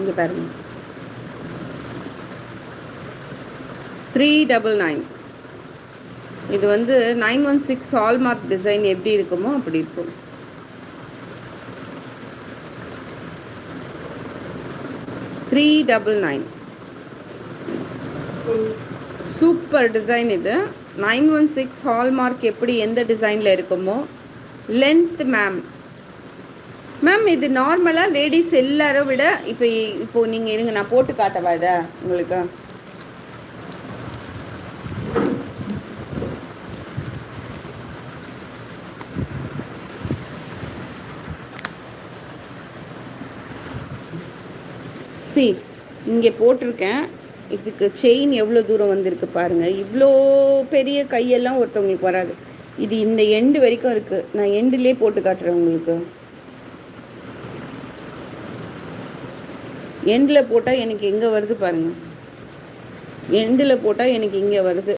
இங்கே பாருங்க 399. இது வந்து 916 ஹால்மார்க் டிசைன் எப்படி இருக்குமோ அப்படி இருக்கும். $399. சூப்பர் டிசைன் இது. 916 ஹால்மார்க் எப்படி எந்த டிசைனில் இருக்குமோ. லென்த் மேம் இது நார்மலாக லேடிஸ் எல்லாரும் விட இப்போ நீங்கள் இருங்க, நான் போட்டு காட்டவா இதை உங்களுக்கு. இங்கே போட்டிருக்கேன். இதுக்கு செயின் எவ்வளோ தூரம் வந்திருக்கு பாருங்கள். இவ்வளோ பெரிய கையெல்லாம் ஒருத்தவங்களுக்கு வராது. இது இந்த எண்டு வரைக்கும் இருக்குது. நான் எண்டுலேயே போட்டு காட்டுறேன் உங்களுக்கு. எண்டில் போட்டால் எனக்கு எங்கே வருது பாருங்கள். எண்டில் போட்டால் எனக்கு இங்கே வருது.